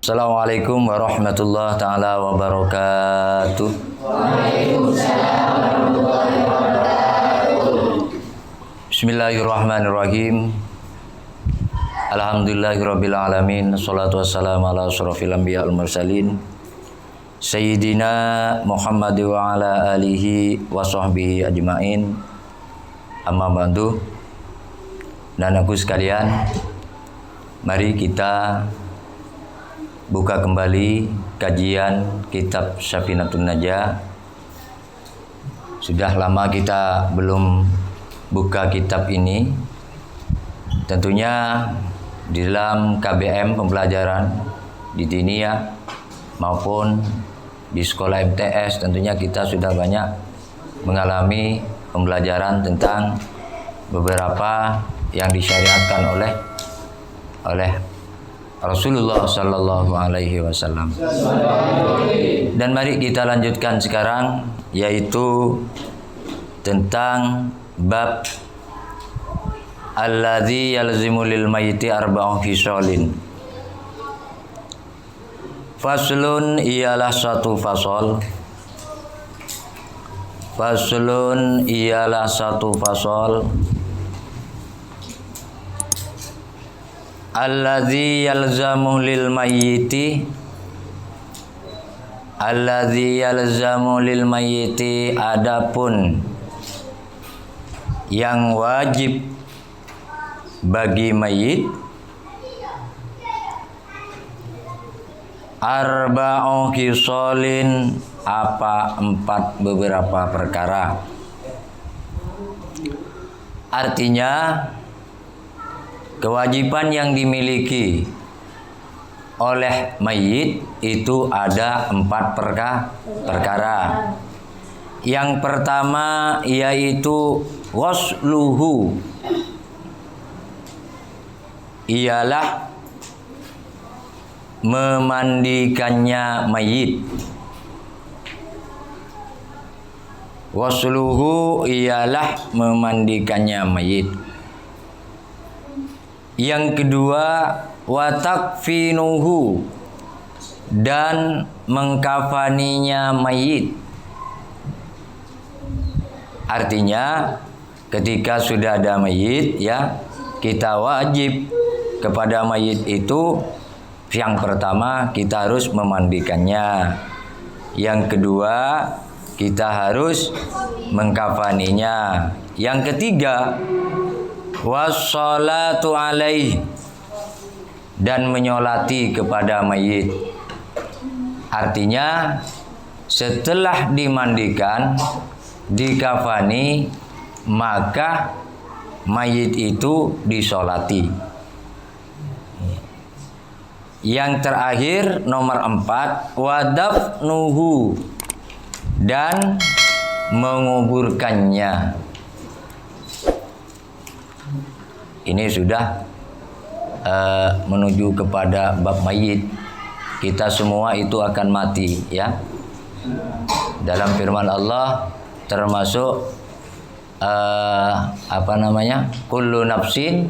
Assalamualaikum warahmatullahi taala wabarakatuh. Waalaikumsalam warahmatullahi wabarakatuh. Bismillahirrahmanirrahim. Alhamdulillahirabbil alamin. Shalatu wassalamu ala asyrofil anbiya wal mursalin. Sayyidina Muhammad wa ala alihi wa sahbihi ajmain. Amma ba'du. Dan aku sekalian, mari kita buka kembali kajian kitab Safinatun Najah. Sudah lama kita belum buka kitab ini. Tentunya di dalam KBM pembelajaran di Diniyah maupun di sekolah MTS tentunya kita sudah banyak mengalami pembelajaran tentang beberapa yang disyariatkan oleh Rasulullah Sallallahu Alaihi Wasallam. Dan mari kita lanjutkan sekarang, yaitu tentang bab alladzi yalzimu lil mayyiti arba'u fisalin. Faslun ialah satu fasal. Faslun ialah satu fasal. Alladzi yalzamu lil mayyiti, alladzi yalzamu lil mayyiti, adapun yang wajib bagi mayit, arba'u khisalin, apa empat beberapa perkara. Artinya kewajiban yang dimiliki oleh mayit itu ada empat perkara. Yang pertama yaitu wasluhu, ialah memandikannya mayit. Wasluhu ialah memandikannya mayit. Yang kedua, watakfinuhu, dan mengkafaninya mayit. Artinya ketika sudah ada mayit, ya, kita wajib kepada mayit itu, yang pertama kita harus memandikannya. Yang kedua, kita harus mengkafaninya. Yang ketiga, wassalatu alaih, dan menyolati kepada mayit. Artinya setelah dimandikan, dikafani, maka mayit itu disolati. Yang terakhir nomor 4, wadafnuhu, dan menguburkannya. Ini sudah menuju kepada bab mayit. Kita semua itu akan mati, ya. Dalam firman Allah termasuk kullu nafsin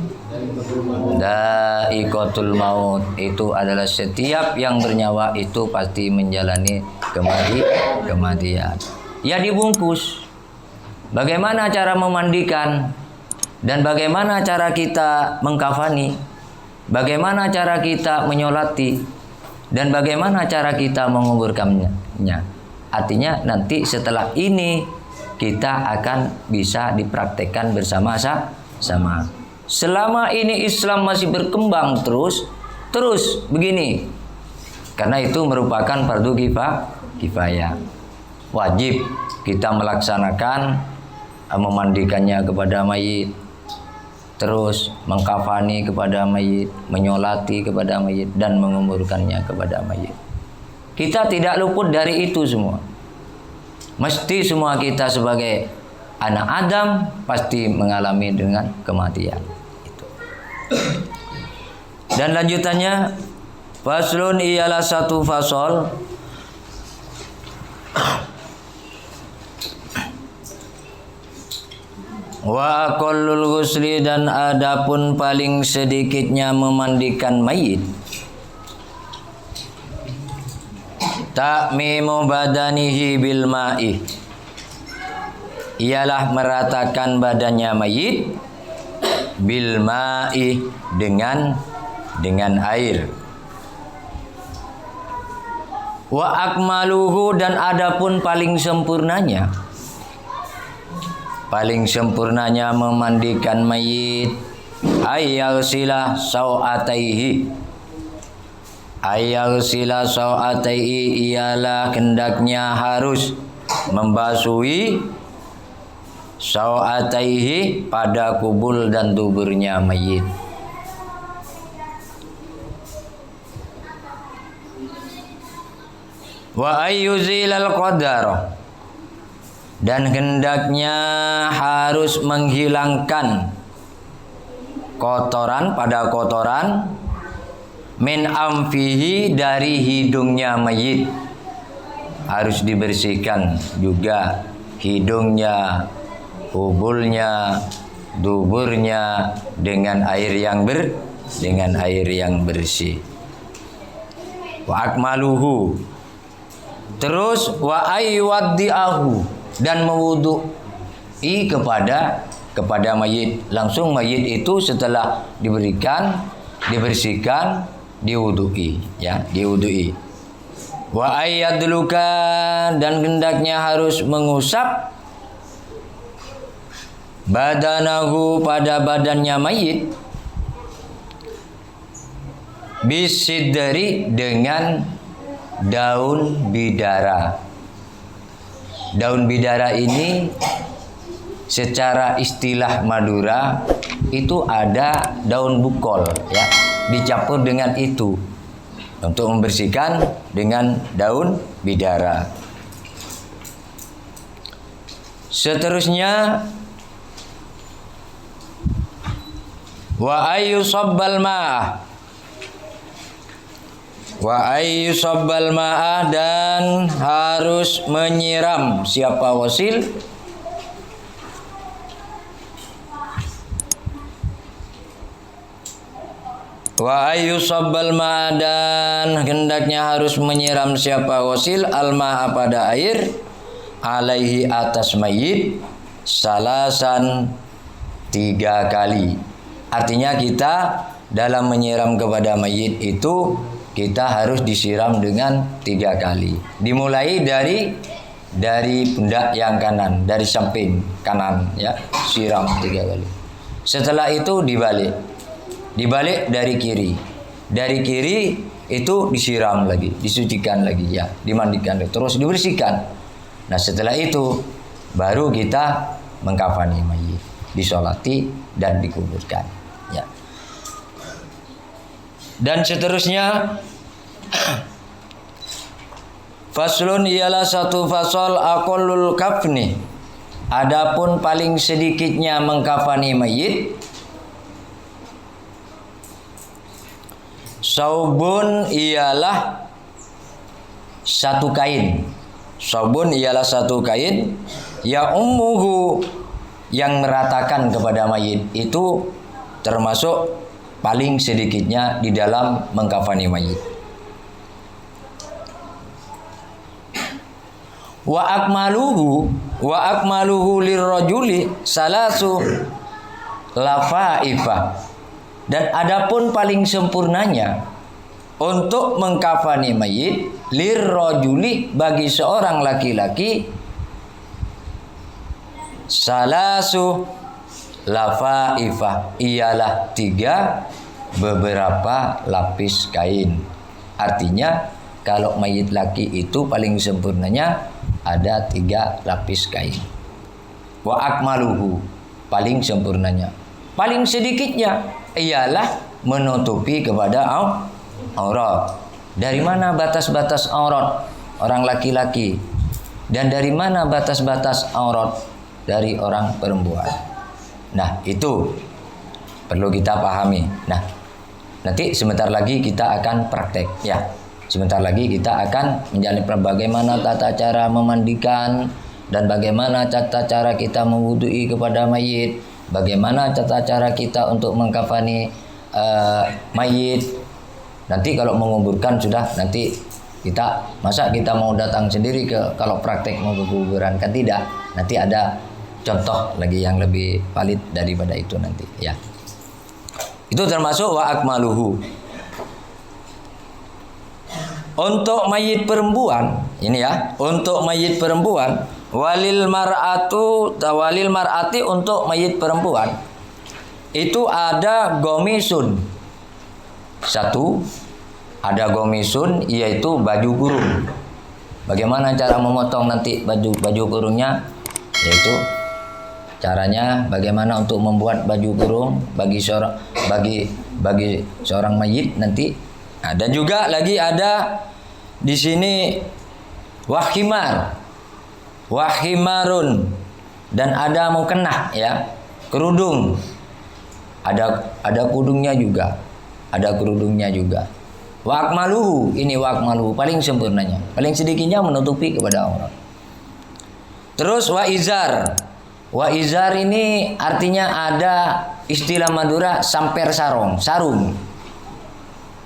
dha'iqatul maut, itu adalah setiap yang bernyawa itu pasti menjalani kematian. Ya, dibungkus. Bagaimana cara memandikan? Dan bagaimana cara kita mengkafani? Bagaimana cara kita menyolati? Dan bagaimana cara kita menguburkannya? Artinya nanti setelah ini kita akan bisa dipraktekkan bersama-sama. Selama ini Islam masih berkembang terus begini. Karena itu merupakan fardu kifayah. Wajib kita melaksanakan memandikannya kepada mayit, terus mengkafani kepada mayit, menyolati kepada mayit, dan menguburkannya kepada mayit. Kita tidak luput dari itu semua. Mesti semua kita sebagai anak Adam pasti mengalami dengan kematian. Itu. Dan lanjutannya, faslun ialah satu fasal. Wa aqallul ghusli, dan adapun paling sedikitnya memandikan mayit. ta'mimu badanihi bil ma'i, ialah meratakan badannya mayit bil ma'i, dengan air. Wa akmaluhu, dan adapun paling sempurnanya memandikan mayit, ayyagsilah sawataihi, ialah hendaknya harus membasuhi sawataihi, pada kubul dan duburnya mayit. Wa ayyuzilal qadar, dan hendaknya harus menghilangkan kotoran, min amfihi, dari hidungnya mayit. Harus dibersihkan juga hidungnya, kubulnya, duburnya dengan air yang bersih. Wa akmaluhu, terus wa aywaddi'ahu, dan mewudu'i kepada mayit. Langsung mayit itu setelah dibersihkan, diwudu'i, ya, diwudu'i. Wa ayyadluka, dan hendaknya harus mengusap badanahu, pada badannya mayit, bisidri, dengan daun bidara. Daun bidara ini secara istilah Madura itu ada daun bukol, ya, dicampur dengan itu untuk membersihkan dengan daun bidara. Seterusnya wa ayyusabbal ma'ah, dan harus menyiram siapa wasil dan hendaknya harus menyiram siapa wasil al-ma'a, pada air, alaihi, atas mayit, salasan, 3 kali. Artinya kita dalam menyiram kepada mayit itu kita harus disiram dengan 3 kali. Dimulai dari pundak yang kanan, dari samping kanan, ya, siram 3 kali. Setelah itu dibalik dari kiri. Dari kiri itu disiram lagi, disucikan lagi, ya, dimandikan, terus dibersihkan. Nah, setelah itu baru kita mengkafani mayit, disolati dan dikuburkan, ya. Dan seterusnya faslun, ialah satu fasal, aqallul kafni, adapun paling sedikitnya mengkafani mayit, saubun, ialah satu kain. Saubun ialah satu kain, ya ummuhu, yang meratakan kepada mayit, itu termasuk paling sedikitnya di dalam mengkafani mayit. Wa akmaluhu lirrajuli salasu lafaifah, dan adapun paling sempurnanya untuk mengkafani mayit, lirrajuli, bagi seorang laki-laki, salasu lafaifah, ialah 3 beberapa lapis kain. Artinya kalau mayit laki itu paling sempurnanya ada 3 lapis kain. Wa akmaluhu, paling sempurnanya. Paling sedikitnya ialah menutupi kepada aurat. Dari mana batas-batas aurat orang laki-laki, dan dari mana batas-batas aurat dari orang perempuan. Nah, itu perlu kita pahami. Nah, nanti sebentar lagi kita akan praktek, ya. Sebentar lagi kita akan menjalani bagaimana tata cara memandikan, dan bagaimana tata cara kita mewudu'i kepada mayit, bagaimana tata cara kita untuk mengkafani mayit. Nanti kalau menguburkan sudah nanti Masa kita mau datang sendiri kalau praktek mau ke kuburan, kan tidak. Nanti ada contoh lagi yang lebih valid daripada itu nanti ya. Itu termasuk wa akmaluhu. Untuk mayit perempuan ini ya, untuk mayit perempuan walil mar'ati untuk mayit perempuan itu ada gomisun. Satu, ada gomisun yaitu baju kurung. Bagaimana cara memotong nanti baju kurungnya? Yaitu caranya bagaimana untuk membuat baju kurung bagi seorang mayit nanti. Nah, dan juga lagi ada di sini wahimarun dan ada mukenah ya, kerudung. Ada kerudungnya juga. Wa akmaluhu, ini wa akmaluhu paling sempurnanya, paling sedikitnya menutupi kepada aurat. Terus wa izar. Wa izar ini artinya ada istilah Madura samper sarung.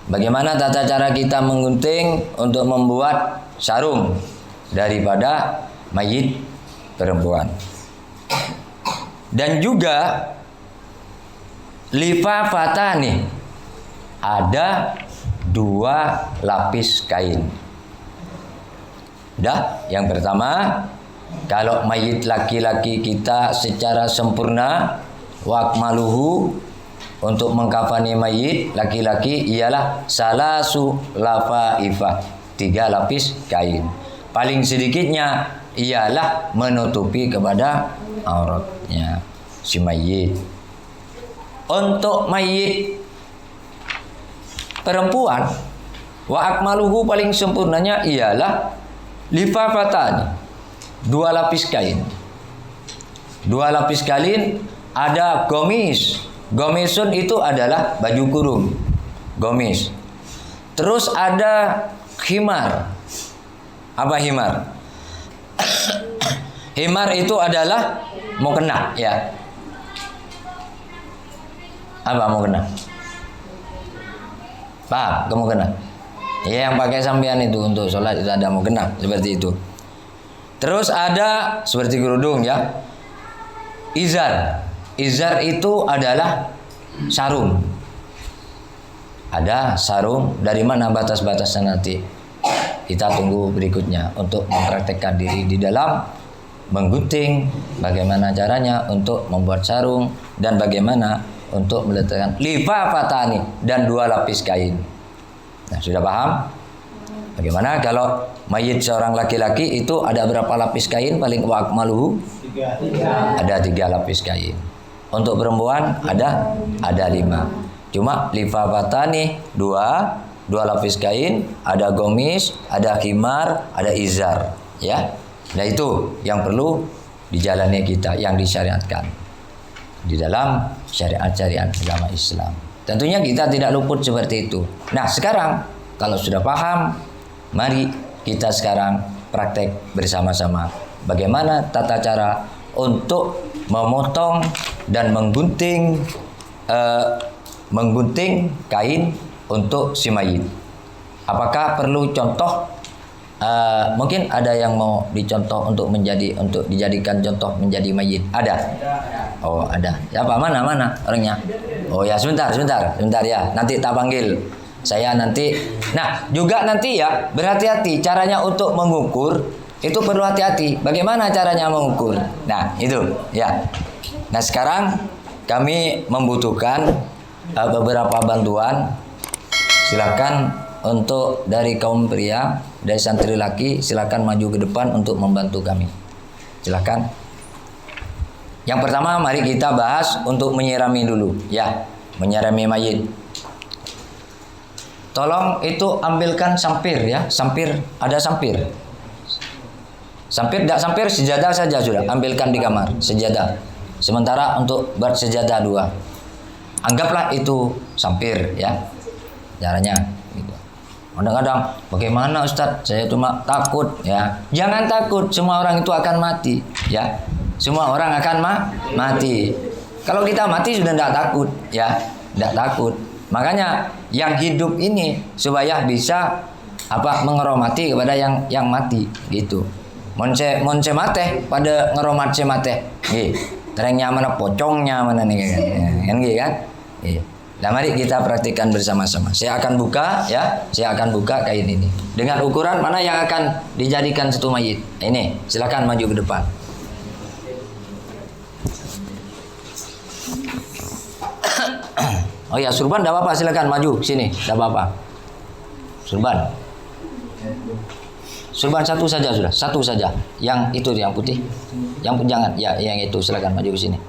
Bagaimana tata cara kita menggunting untuk membuat sarung daripada mayit perempuan. Dan juga lifafatani, ada 2 lapis kain. Yang pertama, kalau mayit laki-laki kita secara sempurna wakmaluhu, untuk mengkafani mayit laki-laki ialah salasu lafaifah, 3 lapis kain. Paling sedikitnya ialah menutupi kepada auratnya si mayit. Untuk mayit perempuan wa akmaluhu paling sempurnanya ialah lifafatan, 2 lapis kain. 2 lapis kain, ada gomis. Gomisun itu adalah baju kurung, gomis. Terus ada himar. Apa himar? Himar itu adalah mukena ya. Apa mukena? Paham? Mukena? Ya, yang pakai sambian itu untuk sholat itu ada mukena seperti itu. Terus ada seperti kerudung ya. Izar. Izar itu adalah sarung. Ada sarung. Dari mana batas-batasnya nanti kita tunggu berikutnya untuk mempraktekkan diri di dalam menggunting, bagaimana caranya untuk membuat sarung, dan bagaimana untuk meletakkan lifafatani dan 2 lapis kain. Nah, sudah paham? Bagaimana kalau mayit seorang laki-laki itu ada berapa lapis kain paling wakmaluhu? 3. Ada 3 lapis kain. Untuk perempuan ada 5. Cuma lifafatani 2 lapis kain, ada gomis, ada khimar, ada izar, ya. Nah, itu yang perlu dijalani kita, yang disyariatkan di dalam syariat-syariat agama Islam. Tentunya kita tidak luput seperti itu. Nah, sekarang kalau sudah paham, mari kita sekarang praktek bersama-sama bagaimana tata cara untuk memotong dan menggunting kain untuk si mayit. Apakah perlu contoh? Mungkin ada yang mau dicontoh untuk dijadikan contoh menjadi mayit. Ada? Oh, ada. Siapa? Mana orangnya? Oh ya, sebentar ya. Nanti tak panggil. Saya nanti. Nah, juga nanti ya, berhati-hati caranya untuk mengukur. Itu perlu hati-hati. Bagaimana caranya mengukur? Nah, itu ya. Nah, sekarang kami membutuhkan beberapa bantuan. Silakan untuk dari kaum pria, dari santri laki, silakan maju ke depan untuk membantu kami. Silakan. Yang pertama, mari kita bahas untuk menyirami dulu, ya, menyirami mayit. Tolong itu ambilkan sampir ya, sampir, ada sampir. Sampir, tidak sampir, sejadah saja sudah. Ambilkan di kamar, sejadah. Sementara untuk bersejadah 2. Anggaplah itu sampir ya. Caranya gitu. Kadang-kadang, bagaimana Ustadz? Saya cuma takut ya. Jangan takut, semua orang itu akan mati ya. Semua orang akan mati. Kalau kita mati sudah tidak takut ya. Tidak takut. Makanya yang hidup ini supaya bisa menghormati kepada yang mati gitu. Monce mate pada ngeromat se mate. Nggih. Terengnya mana pocongnya mana nih kan gitu kan. Iya. Nah, mari kita praktikkan bersama-sama. Saya akan buka ya, saya akan buka kain ini. Dengan ukuran mana yang akan dijadikan satu mayit. Ini, silakan maju ke depan. Oh ya, surban enggak apa-apa, silakan maju sini, enggak apa-apa. Surban. Surban satu saja sudah, satu saja. Yang itu yang putih. Yang jangan, ya yang itu silakan maju ke sini.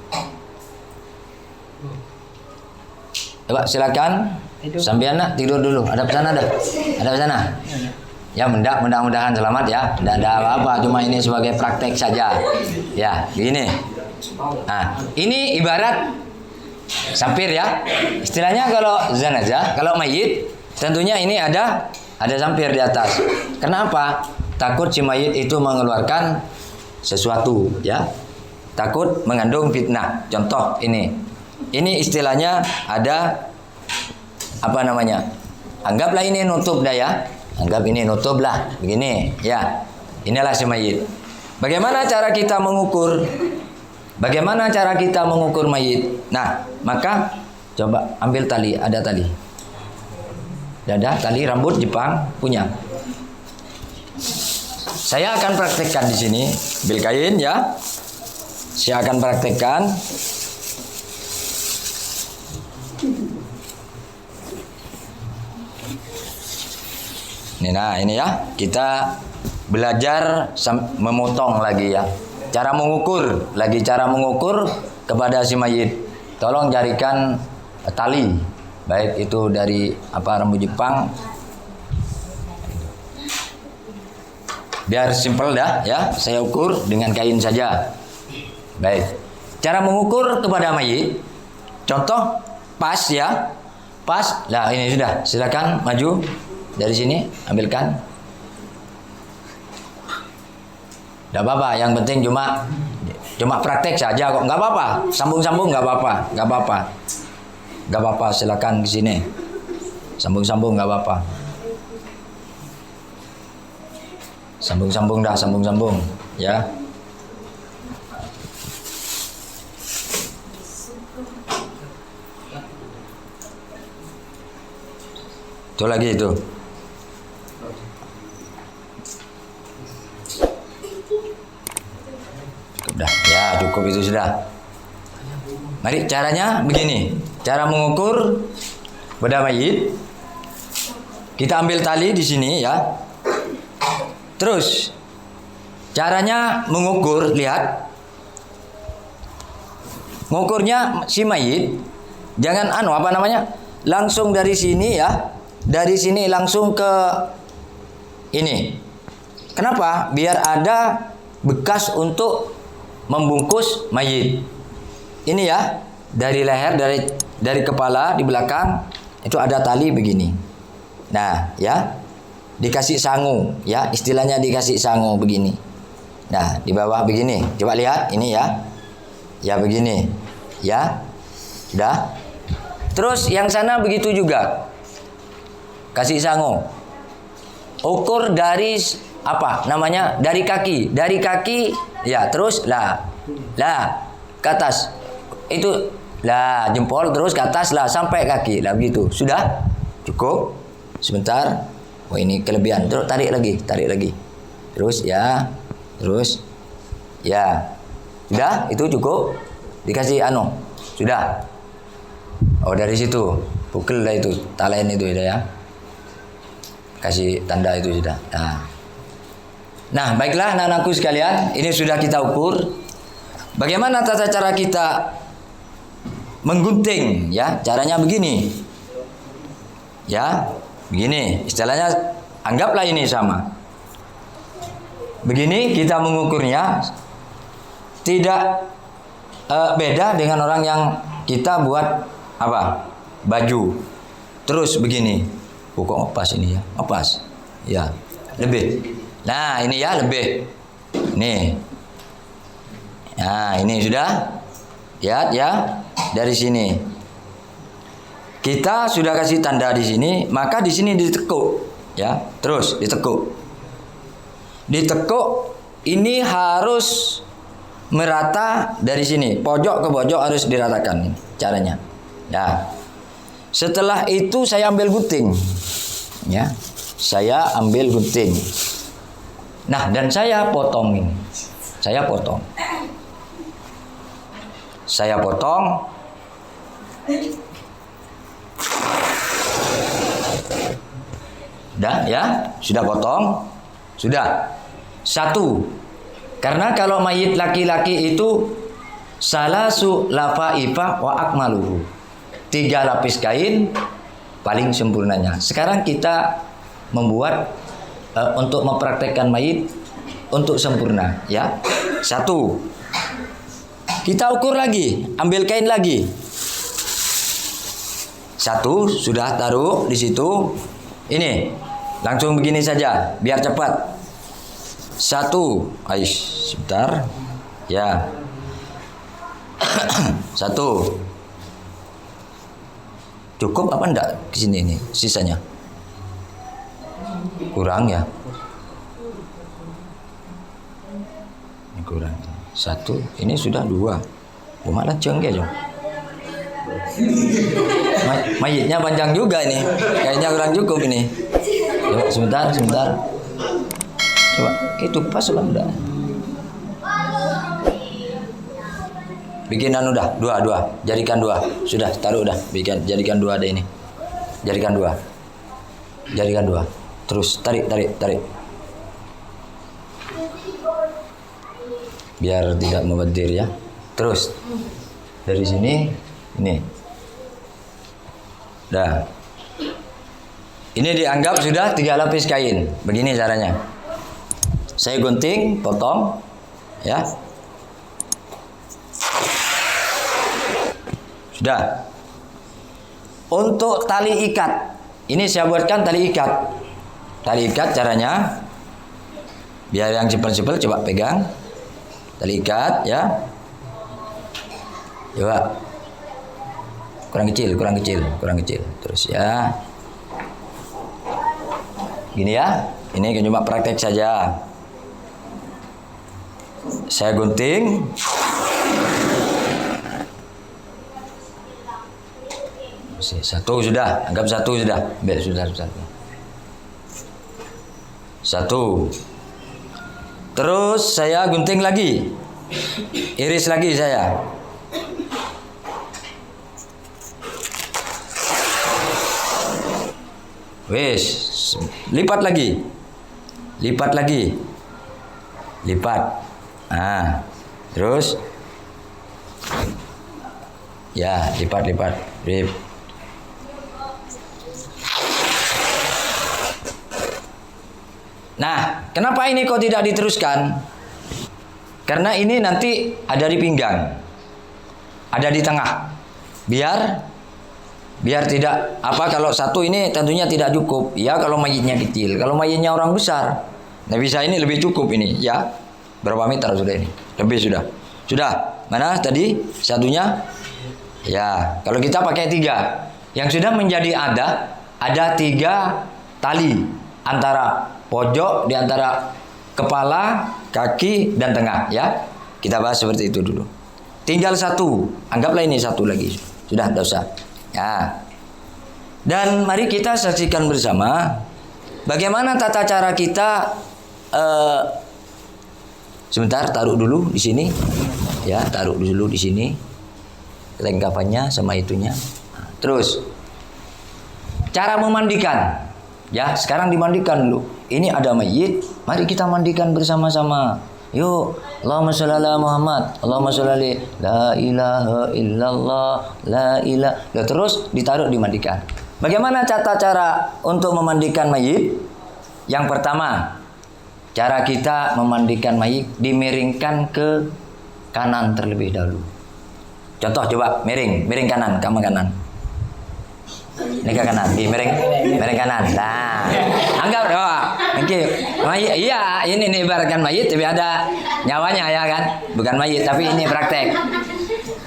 Coba silakan. Sambil nak tidur dulu. Ada pesan ada? Ada pesan? Ya mudah-mudahan selamat ya. Tidak ada apa-apa, cuma ini sebagai praktek saja. Ya, begini. Nah, ini ibarat sampir ya. Istilahnya kalau jenazah, kalau mayit, tentunya ini ada sampir di atas. Kenapa? Takut si mayit itu mengeluarkan sesuatu ya. Takut mengandung fitnah. Contoh ini. Ini istilahnya ada apa namanya? Anggaplah ini nutup dah ya. Anggap ini nutup lah. Begini ya. Inilah si mayit. Bagaimana cara kita mengukur? Bagaimana cara kita mengukur mayit? Nah, maka coba ambil tali, ada tali. Ada tali rambut Jepang punya. Saya akan praktekkan di sini, ambil kain ya. Saya akan praktekkan. Nah, ini ya, kita belajar memotong lagi ya. Cara mengukur, cara mengukur kepada si mayit. Tolong carikan tali, baik itu dari rambut Jepang. Biar simpel dah ya, saya ukur dengan kain saja. Baik. Cara mengukur kepada mayit. Contoh pas ya. Pas. Nah, ini sudah. Silakan maju dari sini, ambilkan. Tidak apa-apa, yang penting cuma praktek saja kok. Nggak apa-apa, sambung-sambung nggak apa-apa, nggak apa-apa, nggak apa-apa. Silakan ke sini, sambung-sambung nggak apa-apa, sambung-sambung dah, sambung-sambung, ya. Itu lagi itu. Sudah, ya cukup itu sudah. Mari caranya begini. Cara mengukur pada mayit. Kita ambil tali di sini ya. Terus caranya mengukur, lihat. Mengukurnya si mayit jangan langsung dari sini ya. Dari sini langsung ke ini. Kenapa? Biar ada bekas untuk membungkus mayit. Ini ya, dari leher, dari kepala di belakang itu ada tali begini. Nah, ya. Dikasih sangu, ya, istilahnya dikasih sangu begini. Nah, di bawah begini. Coba lihat ini ya. Ya begini. Ya. Sudah. Terus yang sana begitu juga. Kasih sangu. Ukur dari dari kaki. Dari kaki ya, terus lah ke atas. Itu lah jempol terus ke atas lah sampai kaki. Lah begitu. Sudah? Cukup? Sebentar. Oh, ini kelebihan. Terus tarik lagi. Terus ya. Terus ya. Sudah? Itu cukup? Dikasih Sudah. Oh, dari situ. Pukul dah itu. Talen itu ya. Kasih tanda itu sudah. Nah, baiklah anak-anakku sekalian, ini sudah kita ukur. Bagaimana tata cara kita menggunting ya? Caranya begini. Ya, begini. Istilahnya anggaplah ini sama. Begini kita mengukurnya. Tidak beda dengan orang yang kita buat baju. Terus begini. Kok pas ini ya? Pas. Ya, lebih. Nah, ini ya lebih. Nih. Nah, ini sudah. Lihat ya, dari sini. Kita sudah kasih tanda di sini, maka di sini ditekuk. Ya, terus ditekuk. Ditekuk ini harus merata dari sini, pojok ke pojok harus diratakan caranya. Ya. Setelah itu saya ambil gunting. Ya. Saya ambil gunting. Nah, dan saya potong ini. Saya potong. Saya potong. Sudah ya? Sudah potong? Sudah. Satu. Karena kalau mayit laki-laki itu salasu lafaifa wa akmaluhu. 3 lapis kain paling sempurnanya. Sekarang kita membuat untuk mempraktekkan mayit untuk sempurna, ya. 1. Kita ukur lagi, ambil kain lagi. 1 sudah taruh di situ. Ini langsung begini saja biar cepat. 1, aish, sebentar, ya. 1. Cukup apa enggak ke sini ini sisanya? Kurang ya? Ini kurang. 1, ini sudah 2. Oh, malah cengkeh jong. Mayitnya panjang juga ini. Kayaknya kurang cukup ini. Coba sebentar. Coba itu pas apa enggak? Bikinan udah 2. Jadikan 2. Sudah taruh udah. Jadikan 2 ada ini. Jadikan 2. Terus tarik. Biar tidak membentir ya. Terus dari sini ini. Dah. Ini dianggap sudah 3 lapis kain. Begini caranya. Saya gunting, potong, ya. Sudah. Untuk tali ikat, ini saya buatkan tali ikat. Tali ikat caranya, biar yang simpel-simpel coba pegang. Tali ikat, ya. Coba. Kurang kecil. Terus ya. Gini ya. Ini cuma praktek saja. Saya gunting. Satu sudah, anggap 1 sudah. Sudah. 1. Terus saya gunting lagi. Iris lagi saya. Wes, lipat lagi. Nah, terus ya, lipat. Nah, kenapa ini kok tidak diteruskan? Karena ini nanti ada di pinggang, ada di tengah. Biar tidak kalau 1 ini tentunya tidak cukup. Ya kalau mayitnya kecil, kalau mayitnya orang besar, nah bisa ini lebih cukup ini. Ya, berapa meter sudah ini? Lebih sudah. Mana tadi satunya? Ya, kalau kita pakai 3, yang sudah menjadi ada 3 tali antara pojok di antara kepala, kaki, dan tengah. Ya, kita bahas seperti itu dulu. Tinggal 1, anggaplah ini 1 lagi. Sudah, tidak usah. Ya. Dan mari kita saksikan bersama bagaimana tata cara kita. Sebentar, taruh dulu di sini. Ya, taruh dulu di sini. Lengkapannya sama itunya. Terus cara memandikan. Ya, sekarang dimandikan dulu. Ini ada mayit, mari kita mandikan bersama-sama. Yuk, Allahumma sholli ala Muhammad, Allahumma sholli la ilaha illallah, la ilaha. Terus ditaruh dimandikan. Bagaimana cara untuk memandikan mayit? Yang pertama, cara kita memandikan mayit dimiringkan ke kanan terlebih dahulu. Contoh coba miring kanan, kanan. Ini ke kanan, miring kanan. Nah, anggap doa. Oke, mayit, iya, ini nih ibaratkan mayit, tapi ada nyawanya ya kan, bukan mayit, tapi ini praktek.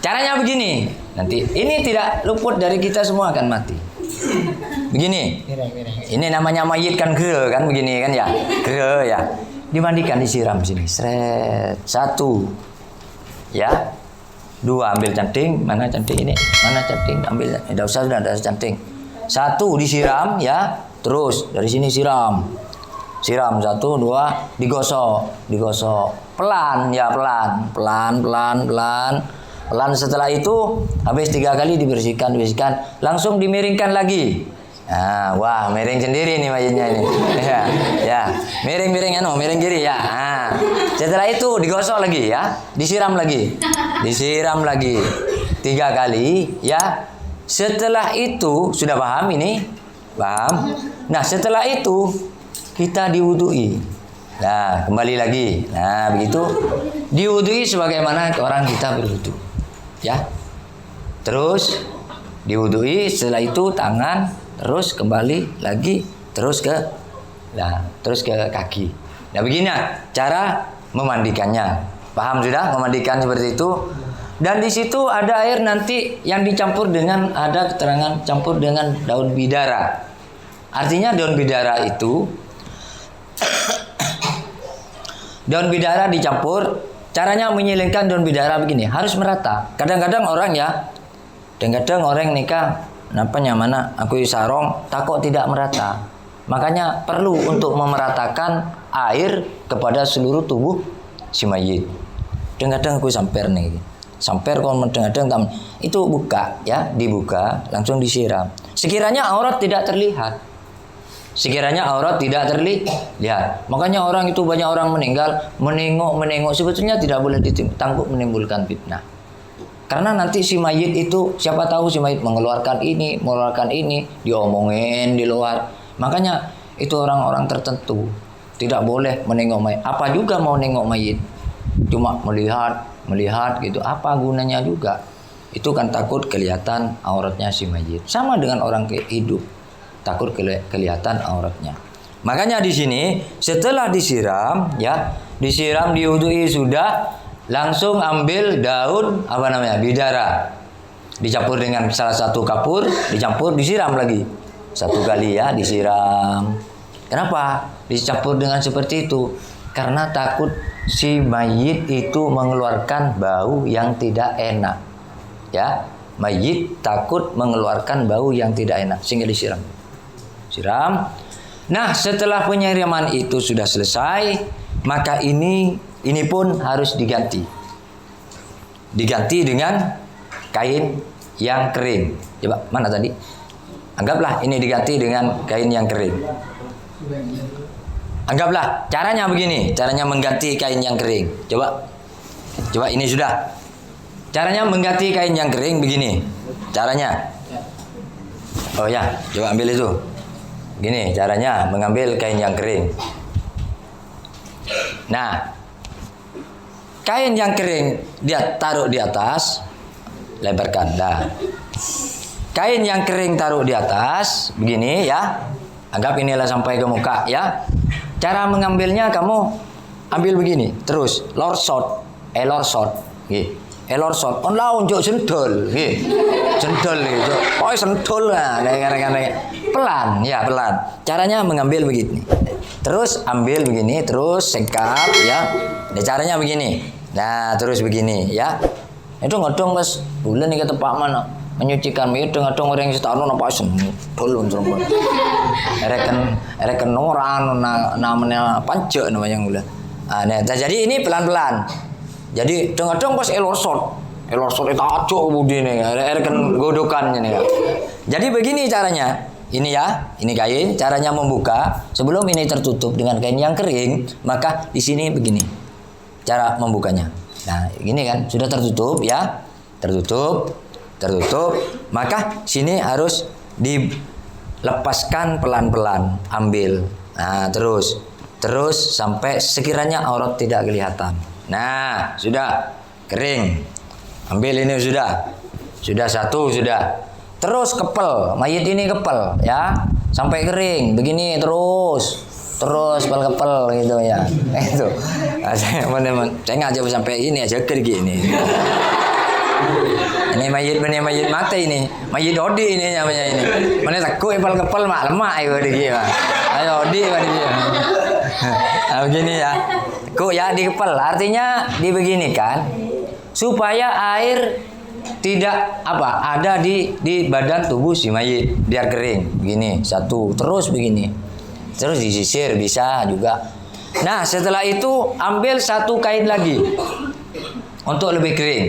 Caranya begini, nanti ini tidak luput dari kita semua akan mati. begini. Miring. Ini namanya mayit kan gere kan begini kan ya. Gere ya. Dimandikan, disiram sini. Seret. 1. Ya. 2 ambil canting, mana canting ini? Mana canting? Ambil. Enggak usah canting. 1 disiram ya. Terus dari sini siram. Siram 1, 2, digosok. Pelan ya, pelan. Setelah itu habis 3 kali dibersihkan, langsung dimiringkan lagi. Nah, wah, miring sendiri nih mayitnya ini. Ya. Miring kiri ya. Nah, setelah itu digosok lagi ya, disiram lagi. 3 kali ya. Setelah itu sudah paham ini? Paham? Nah, setelah itu kita diwudui. Nah, kembali lagi. Nah, begitu diwudui sebagaimana orang kita berwudu. Ya. Terus diwudui, setelah itu tangan, terus kembali lagi, terus ke kaki. Nah, begini cara memandikannya. Paham sudah memandikan seperti itu? Dan di situ ada air nanti yang dicampur dengan, ada keterangan campur dengan daun bidara. Artinya daun bidara itu daun bidara dicampur. Caranya menyilingkan daun bidara begini, harus merata. Kadang-kadang orang nikah, mana aku sarong, takut tidak merata. Makanya perlu untuk memeratakan air kepada seluruh tubuh si mayit. Kadang-kadang aku samper kalau kadang-kadang itu buka ya, dibuka langsung disiram. Sekiranya aurat tidak terlihat. Makanya orang itu banyak orang meninggal menengok sebetulnya tidak boleh ditangguh menimbulkan fitnah. Karena nanti si mayit itu siapa tahu si mayit mengeluarkan ini, diomongin di luar. Makanya itu orang-orang tertentu tidak boleh menengok mayit. Apa juga mau nengok mayit? Cuma melihat gitu. Apa gunanya juga? Itu kan takut kelihatan auratnya si mayit. Sama dengan orang hidup. Takut kelihatan auratnya. Makanya di sini setelah disiram diwudui sudah, langsung ambil daun bidara. Dicampur dengan salah satu kapur, disiram lagi. 1 kali ya, disiram. Kenapa dicampur dengan seperti itu? Karena takut si mayit itu mengeluarkan bau yang tidak enak. Ya, mayit takut mengeluarkan bau yang tidak enak sehingga disiram. Nah, setelah penyiraman itu sudah selesai, maka ini pun harus diganti. Diganti dengan kain yang kering. Coba, mana tadi? Anggaplah ini diganti dengan kain yang kering. Anggaplah caranya begini, caranya mengganti kain yang kering. Coba ini sudah. Caranya mengganti kain yang kering begini. Caranya. Oh ya, coba ambil itu. Gini caranya mengambil kain yang kering. Nah, kain yang kering dia taruh di atas, lebarkan. Dah. Kain yang kering taruh di atas, begini ya. Anggap inilah sampai ke muka ya. Cara mengambilnya kamu ambil begini, terus lorsot. Elorsot on laun jok sendol gitu. Pokoknya sendol lah pelan. Caranya mengambil begini. Terus ambil begini, terus singkap ya. Nah, caranya begini. Nah, terus begini ya. Itu ngodong Mas, bulan iki tepak mana menyucikan itu ngodong orang setahun apa sendol untuk. Ereken orang namanya pancek namanya gula. Nah, jadi ini pelan-pelan. Jadi dong pas elorsot itu acok budine, kan godokannya nih. Jadi begini caranya. Ini ya, ini kain. Caranya membuka sebelum ini tertutup dengan kain yang kering, maka di sini begini. Cara membukanya. Nah, gini kan sudah tertutup ya, tertutup. Maka sini harus dilepaskan pelan-pelan, ambil. Nah, terus sampai sekiranya aurat tidak kelihatan. Nah, sudah kering. Ambil ini sudah 1 sudah. Terus kepel, mayit ini kepel ya, sampai kering. Begini terus kepel gitu ya. Itu. Saya ngajak sampai ini aja kering gini. Ini mayit benih mayit mati ini. Mayit odi ini namanya ini. Mana takut kepal mak lemak itu dia. Ayo odi pada dia. Nah, begini ya. Kok ya di kepal artinya dibeginikan supaya air tidak ada di badan tubuh si mayit biar kering. Begini satu terus begini. Terus disisir bisa juga. Nah, setelah itu ambil satu kain lagi untuk lebih kering.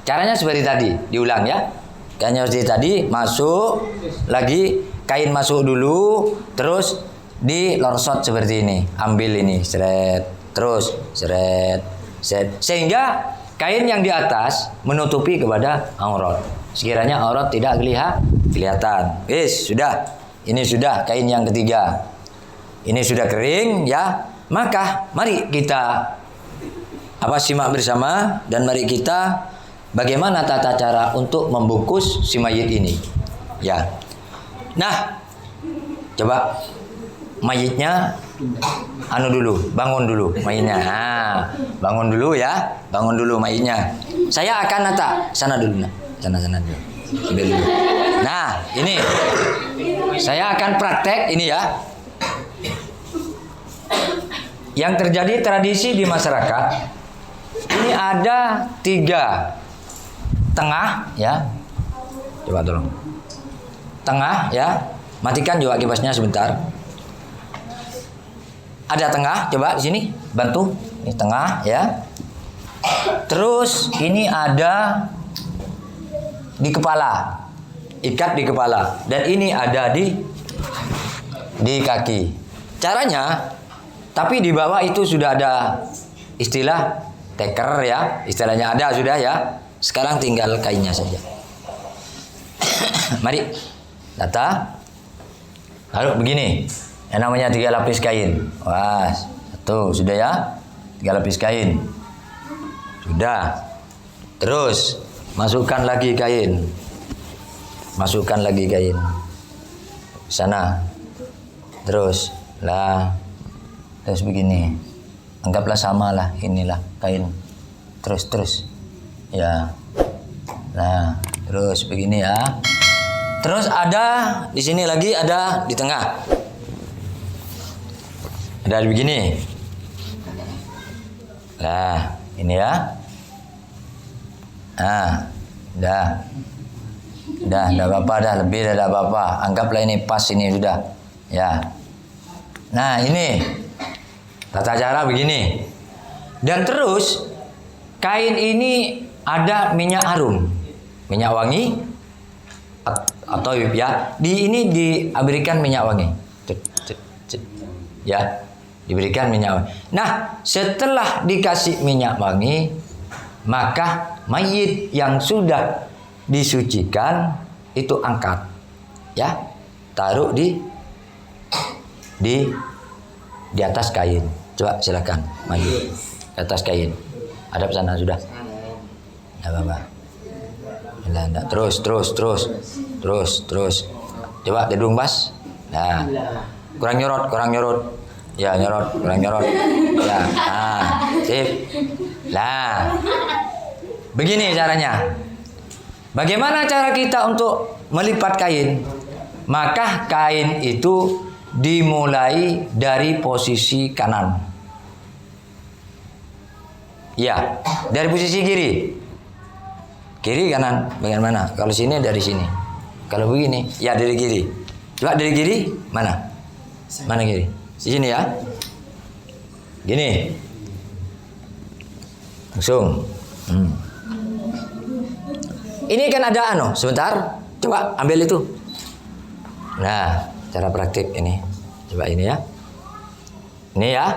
Caranya seperti tadi, diulang ya. Kainnya seperti tadi, masuk lagi, kain masuk dulu, terus dilorsot seperti ini. Ambil ini, seret, terus seret, seret. Sehingga kain yang di atas menutupi kepada aurat. Sekiranya aurat tidak kelihatan. Sudah. Ini sudah kain yang ketiga. Ini sudah kering ya. Maka mari kita simak bersama dan mari kita bagaimana tata cara untuk membungkus si mayit ini. Ya. Nah, coba mayitnya bangun dulu mayitnya. Nah, bangun dulu ya. Bangun dulu mayitnya. Saya akan nata sana dulu. Sana dulu. Ambil dulu. Nah, ini saya akan praktek ini ya. Yang terjadi tradisi di masyarakat ini ada 3 tengah ya. Coba tolong. Tengah ya. Matikan juga kipasnya sebentar. Ada tengah, coba di sini bantu. Ini tengah ya. Terus ini ada di kepala. Ikat di kepala dan ini ada di kaki. Caranya tapi di bawah itu sudah ada istilah teker ya. Istilahnya ada sudah ya. Sekarang tinggal kainnya saja. Mari data. Lalu begini. Yang namanya 3 lapis kain. Wah, satu sudah ya. 3 lapis kain. Sudah. Terus masukkan lagi kain. Masukkan lagi kain. Sana. Terus terus begini. Anggaplah sama lah, inilah kain. Terus. Ya. Nah, terus begini ya. Terus ada di sini lagi, ada di tengah. Ada begini. Nah, ini ya. Nah, dah apa-apa dah, lebih dah apa-apa. Anggaplah ini pas ini sudah. Ya. Nah, ini tata cara begini. Dan terus kain ini ada minyak harum, minyak wangi atau ya ini diberikan minyak wangi. Ya, diberikan minyak wangi. Nah, setelah dikasih minyak wangi, maka mayit yang sudah disucikan itu angkat. Ya, taruh di atas kain. Coba silakan maju di atas kain. Hadap sana sudah. Enggak apa-apa. Enggak. Terus. Coba dedung Bas. Nah. Kurang nyorot. Ya, kurang nyorot. Ya. Nah, sip. Nah. Begini caranya. Bagaimana cara kita untuk melipat kain? Maka kain itu dimulai dari posisi kanan. Ya, dari posisi kiri. Kiri kanan, bagian mana? Kalau sini dari sini. Kalau begini, ya dari kiri. Coba dari kiri, mana? Mana kiri? Di sini ya. Gini. Langsung. Ini kan ada sebentar. Coba ambil itu. Nah, cara praktik ini. Coba ini ya. Ini ya.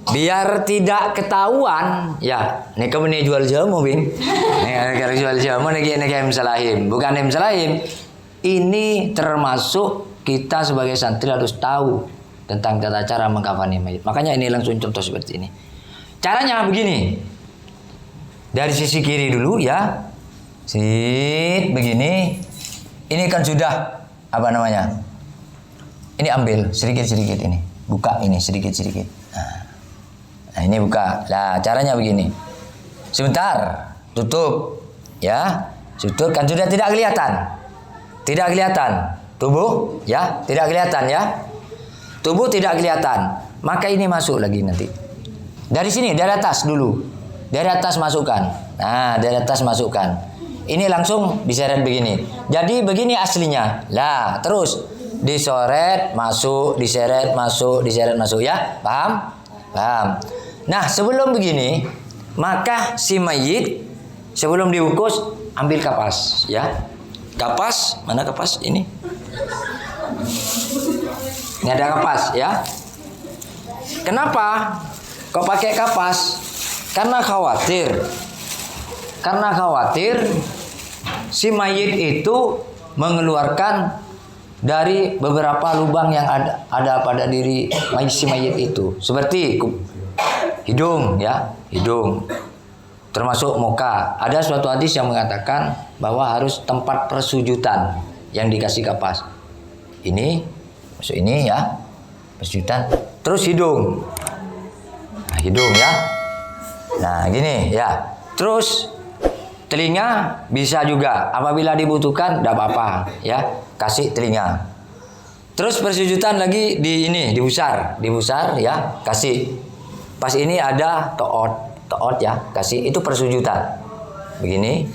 Biar tidak ketahuan, ya. Ini kamu nih jual jamu, Bing. Nih jual jamu nih kayak salahim. Bukan salahim. Ini termasuk kita sebagai santri harus tahu tentang tata cara mengkafani mayit. Makanya ini langsung contoh seperti ini. Caranya begini. Dari sisi kiri dulu ya. Begini. Ini kan sudah ini ambil sedikit-sedikit ini. Buka ini sedikit-sedikit. Nah, ini buka. Nah, caranya begini. Sebentar, tutup. Ya, sutut kan sudah tidak kelihatan. Tidak kelihatan tubuh, ya, tidak kelihatan ya. Tubuh tidak kelihatan. Maka ini masuk lagi nanti. Dari sini, dari atas dulu. Dari atas masukkan. Nah, dari atas masukkan. Ini langsung diseret begini. Jadi begini aslinya. Lah, terus disoret, masuk, diseret, masuk, diseret, masuk ya. Paham? Paham. Nah, sebelum begini, maka si mayit sebelum dibungkus ambil kapas, ya. Kapas, mana kapas ini? Ini ada kapas, ya. Kenapa kok pakai kapas? Karena khawatir si mayit itu mengeluarkan dari beberapa lubang yang ada pada diri si mayit itu, seperti hidung, ya, hidung, termasuk muka. Ada suatu hadis yang mengatakan bahwa harus tempat persujudan yang dikasih kapas. Ini masuk ini ya, persujudan. Terus hidung, nah, hidung ya. Nah gini ya. Terus telinga bisa juga, apabila dibutuhkan tidak apa-apa ya, kasih telinga. Terus persujudan lagi di ini, dibusar ya, kasih. Pas ini ada toot ya, kasih, itu persujudan. Begini,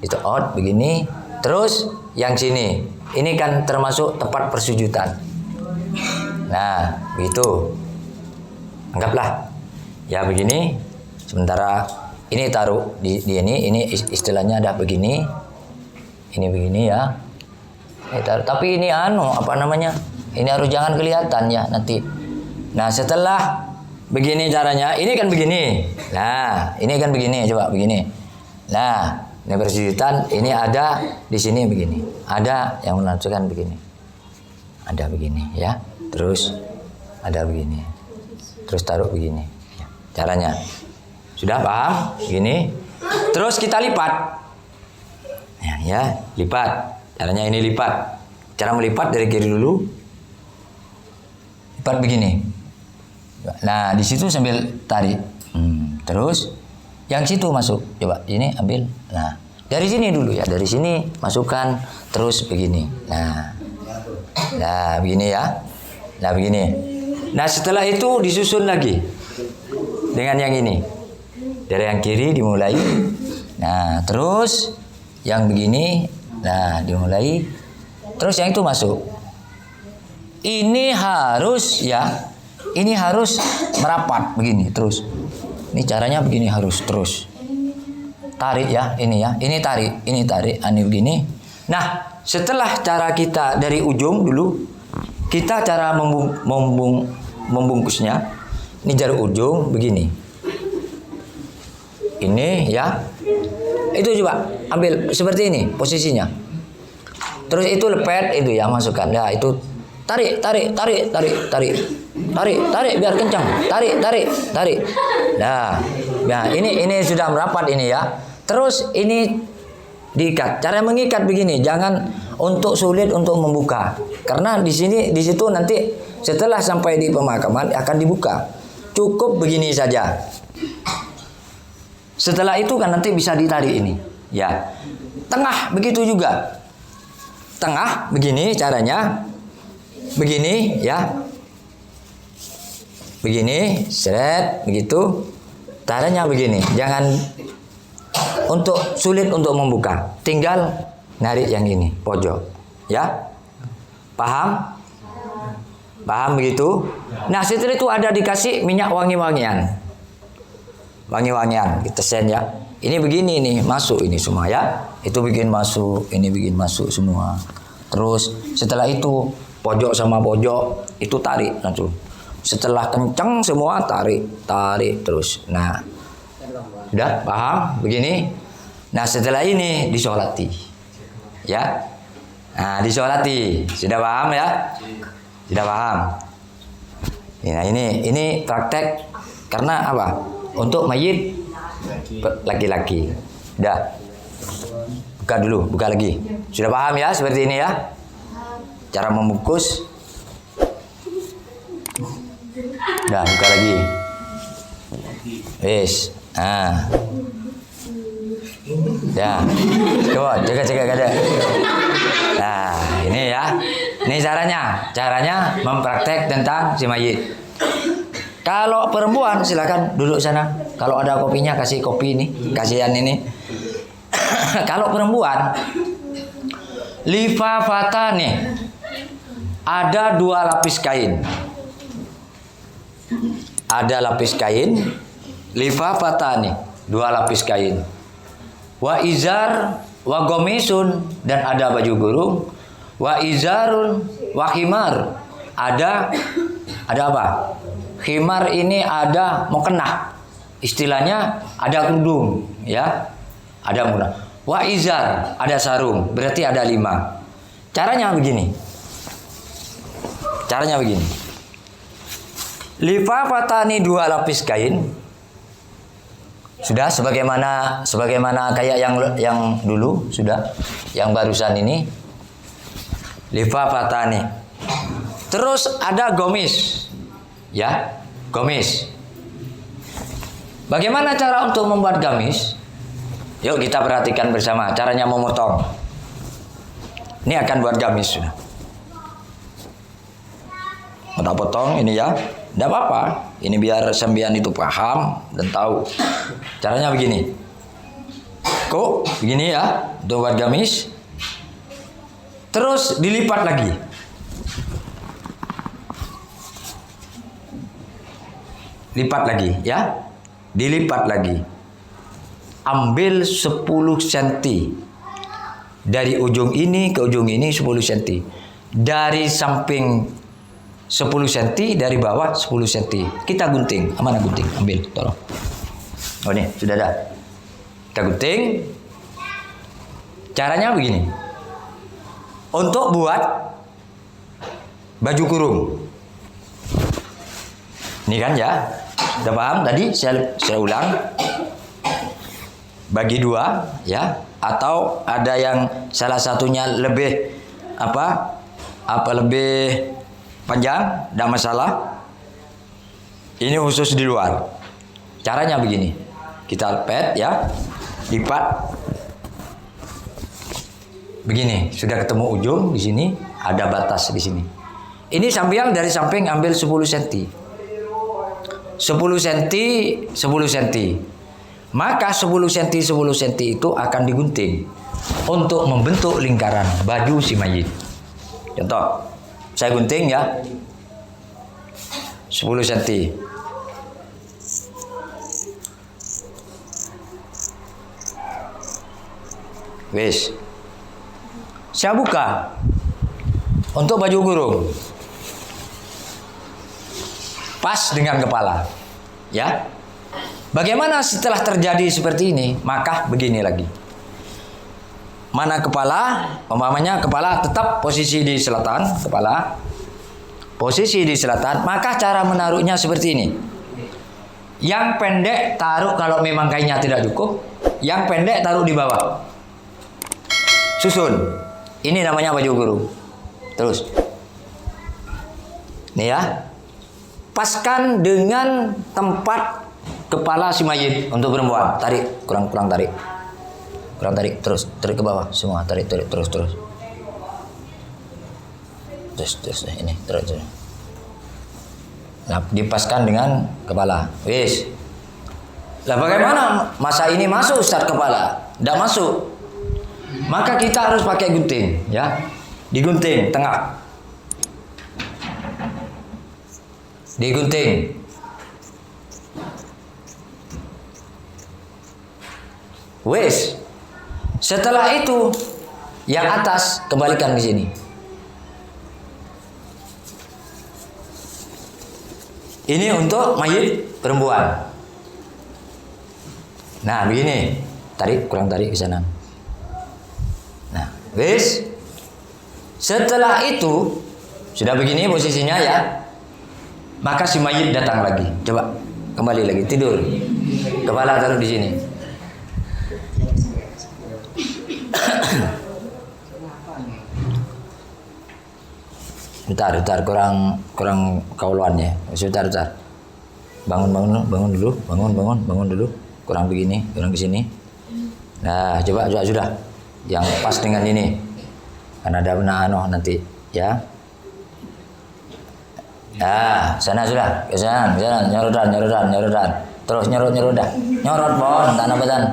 ditoot begini. Terus yang sini, ini kan termasuk tempat persujudan. Nah, begitu. Anggaplah ya begini. Sementara ini taruh di ini istilahnya ada begini. Ini begini ya. Tapi ini apa namanya? Ini harus jangan kelihatan ya nanti. Nah, setelah begini caranya, ini kan begini. Nah, ini kan begini, coba begini. Nah, ini persujudan, ini ada di sini begini. Ada yang menunjukkan begini. Ada begini ya. Terus ada begini. Terus taruh begini. Ya, caranya. Sudah paham? Gini. Terus kita lipat. Ya, lipat. Caranya ini lipat. Cara melipat dari kiri dulu. Lipat begini. Nah, di situ sambil tarik. Terus yang situ masuk. Coba ini ambil. Nah, dari sini dulu ya. Dari sini masukkan terus begini. Nah, begini ya. Nah, begini. Nah, setelah itu disusun lagi dengan yang ini. Dari yang kiri dimulai. Nah, terus yang begini, nah dimulai. Terus yang itu masuk. Ini harus ya. Ini harus merapat begini terus. Ini caranya begini harus terus. Tarik ya, ini ya. Ini tarik, ini begini. Nah, setelah cara kita dari ujung dulu, kita cara membungkusnya. Ini dari ujung begini. Ini ya. Itu coba ambil seperti ini posisinya. Terus itu lepet itu ya, masukkan. Ya, itu tarik biar kencang. Tarik. Nah, ini sudah merapat ini ya. Terus ini diikat. Cara mengikat begini, jangan untuk sulit untuk membuka. Karena di situ nanti setelah sampai di pemakaman akan dibuka. Cukup begini saja. Setelah itu kan nanti bisa ditarik ini. Ya. Tengah begitu juga. Tengah begini caranya. Begini ya. Begini, seret begitu. Caranya begini. Jangan untuk sulit untuk membuka. Tinggal narik yang ini, pojok. Ya. Paham? Paham begitu? Nah, setelah itu ada dikasih minyak wangi-wangian. Wangi-wangian kita sen ya. Ini begini nih, masuk ini semua ya. Itu bikin masuk, ini bikin masuk semua. Terus setelah itu pojok sama pojok itu tarik langsung. Setelah kencang semua tarik terus. Nah, sudah paham begini? Nah, setelah ini disolati. Ya. Nah, disolati. Sudah paham ya? Sudah paham. Nah, ini praktek karena apa? Untuk mayit laki-laki. Dah. Buka dulu, buka lagi. Sudah paham ya seperti ini ya? Cara membungkus. Dah, buka lagi. Wis. Nah. Ya, coba jaga kada. Nah, ini ya. Ini caranya mempraktek tentang si mayit. Kalau perempuan silakan duduk sana. Kalau ada kopinya kasih kopi ini, kasihan ini. Kalau perempuan, lifafatani, ada 2 lapis kain. Ada lapis kain, lifafatani, 2 lapis kain. Wa izar wa gomisun, dan ada baju gurung. Wa izarun wa khimar, ada apa? Khimar ini ada mukena, istilahnya ada kerudung, ya, ada mukena. Wa izar, ada sarung, berarti ada 5. Caranya begini. Lifafatani, 2 lapis kain. Sudah sebagaimana kayak yang dulu, sudah. Yang barusan ini lifafatani. Terus ada gomis. Ya, gomis. Bagaimana cara untuk membuat gamis? Yuk kita perhatikan bersama caranya memotong. Ini akan buat gamis sudah. Kita potong ini ya. Tidak apa-apa. Ini biar sembian itu paham dan tahu. Caranya begini. Kok begini ya, untuk buat gamis. Terus dilipat lagi. Lipat lagi ya. Dilipat lagi. Ambil 10 cm. Dari ujung ini ke ujung ini 10 cm. Dari samping 10 cm, dari bawah 10 cm. Kita gunting. Mana gunting? Ambil, tolong. Oh ini, sudah ada. Kita gunting. Caranya begini. Untuk buat baju kurung. Ini kan ya. Sudah paham tadi? Saya ulang. Bagi 2 ya. Atau ada yang salah satunya lebih lebih panjang, tidak masalah. Ini khusus di luar. Caranya begini. Kita pet ya. Lipat. Begini, sudah ketemu ujung di sini, ada batas di sini. Ini sambil dari samping ambil 10 cm. 10 cm, 10 cm. Maka 10 cm, 10 cm itu akan digunting untuk membentuk lingkaran baju si mayit. Contoh, saya gunting ya. 10 cm. Wes. Saya buka untuk baju gurung. Pas dengan kepala. Ya. Bagaimana setelah terjadi seperti ini? Maka begini lagi. Mana kepala? Umpamanya kepala tetap posisi di selatan, kepala. Posisi di selatan, maka cara menaruhnya seperti ini. Yang pendek taruh kalau memang kainnya tidak cukup, yang pendek taruh di bawah. Susun. Ini namanya baju gurung. Terus. Nih ya. Paskan dengan tempat kepala si mayit untuk perempuan. Tarik, kurang tarik. Kurang tarik, terus tarik ke bawah semua, tarik terus. Terus ini, terus. Nah, dipaskan dengan kepala. Wis. Lah bagaimana? Masa ini masuk Ustaz kepala? Tidak masuk. Maka kita harus pakai gunting, ya. Digunting tengah. Digunting. Wes. Setelah itu yang atas kembalikan ke sini. Ini untuk mayit perempuan. Nah, begini. Kurang tarik ke sana. Nah, wes. Setelah itu sudah begini posisinya ya. Maka si mayit datang lagi. Coba kembali lagi tidur. Kepala taruh di sini. Bentar, kurang kauluannya. Bentar. Bangun dulu. Kurang begini, kurang ke sini. Nah, coba sudah. Yang pas dengan ini. Karena ada benar nanti, ya. Nah, sana sudah. Ke sana, nyorodan. Terus nyerot dah. Nyorot bon, tanah badan.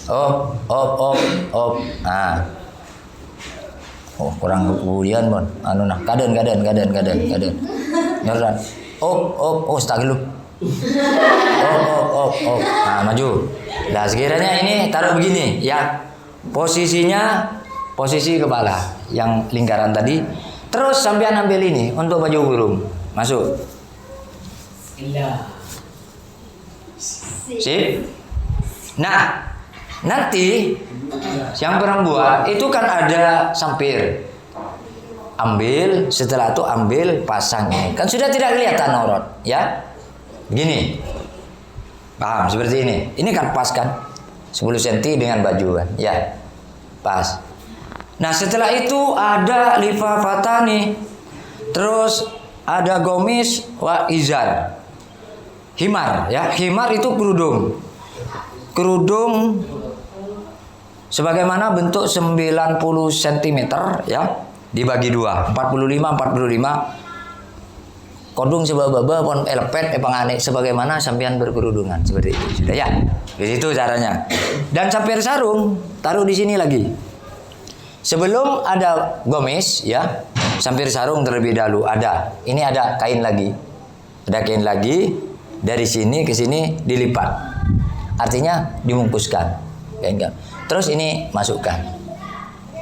Op. Nah. Oh, kurang kemudian bon. Nah, kaden. Nyorodan. Op, tak gelap. Op. Nah, maju. Nah, sekiranya ini taruh begini, ya. Posisi kepala yang lingkaran tadi. Terus sampean ambil ini untuk baju kurung. Masuk. Sip. Nah, nanti yang perempuan itu kan ada sampir. Ambil, setelah itu ambil pasang ini. Kan sudah tidak kelihatan aurat, ya. Begini. Paham seperti ini. Ini kan pas kan? 10 cm dengan baju kan. Ya. Pas. Nah, setelah itu ada lifafatani. Terus ada gomis wa izar. Himar, ya. Himar itu kerudung. Kerudung sebagaimana bentuk 90 cm, ya. Dibagi dua, 45. Kodung sebab-baba pon elepet pangane sebagaimana sampean berkerudungan seperti itu. Sudah ya. Di situ caranya. Dan sampir sarung taruh di sini lagi. Sebelum ada gomis, ya. Sampir sarung terlebih dahulu ada. Ini ada kain lagi. Ada kain lagi dari sini ke sini dilipat. Artinya dimungkuskan. Terus ini masukkan.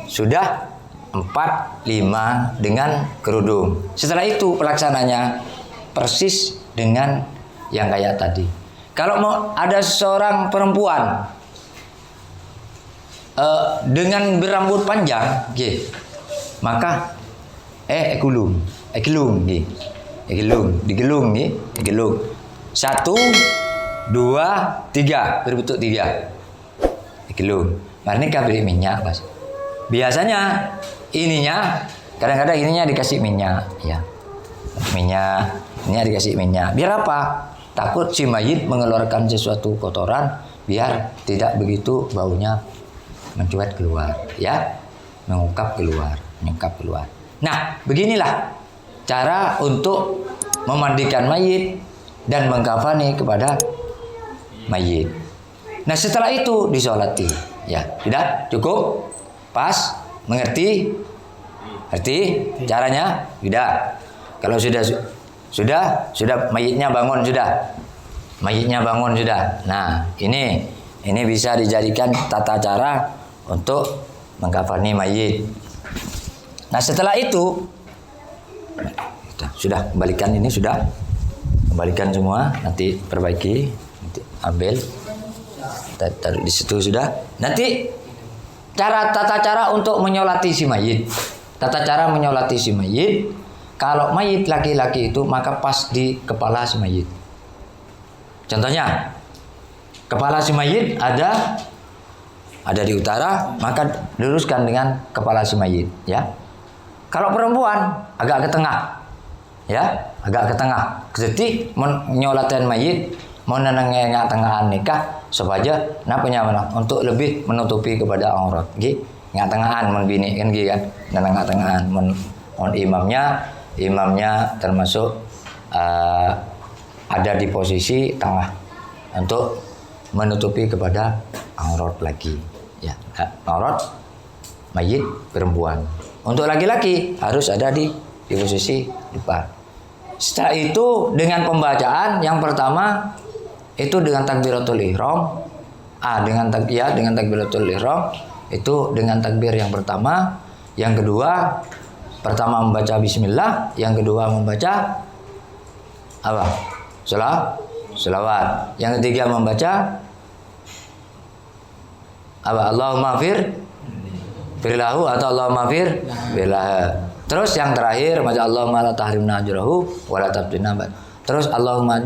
Sudah 4, 5 dengan kerudung. Setelah itu pelaksananya persis dengan yang kayak tadi. Kalau mau ada seorang perempuan dengan berambut panjang, maka digelung, digelung. 1, 2, 3 berbentuk 3. Digelung. Marnika beri minyak, Mas. Biasanya ininya kadang-kadang ininya dikasih minyak, ya. Minyak dikasih minyak. Biar apa? Takut si mayit mengeluarkan sesuatu kotoran, biar tidak begitu baunya mencuat keluar, ya. Mengungkap keluar. Nah, beginilah cara untuk memandikan mayit dan mengkafani kepada mayit. Nah, setelah itu disolati, ya. Sudah cukup? Pas? Mengerti caranya? Sudah. Kalau sudah mayitnya bangun sudah. Nah, ini bisa dijadikan tata cara untuk mengkafani mayit. Nah, setelah itu sudah kembalikan ini sudah. Kembalikan semua, nanti perbaiki, nanti ambil. Taruh di situ sudah. Nanti tata cara untuk menyolati si mayit. Tata cara menyolati si mayit. Kalau mayit laki-laki itu maka pas di kepala si mayit. Contohnya, kepala si mayit ada di utara, maka luruskan dengan kepala si mayit, ya. Kalau perempuan agak ke tengah, ya, agak ke tengah. Jadi menyolatin mayit, mau nenengnya tengahan nikah supaya napanya untuk lebih menutupi kepada aurat. Nggak tengahan membini kan nggak tengahan imamnya termasuk ada di posisi tengah untuk menutupi kepada aurat lagi, ya. Aurat mayit perempuan. Untuk laki-laki harus ada di posisi depan. Setelah itu dengan pembacaan yang pertama itu dengan takbiratul ihram. Dengan takbiratul ihram itu dengan takbir yang pertama, yang kedua pertama membaca bismillah, yang kedua membaca apa? Selawat. Yang ketiga membaca apa? Allahumma firlahu atau Allahumma firlah. Terus yang terakhir baca Allahumma la tahrimna ajrahu wa la tabdina. Terus Allahumma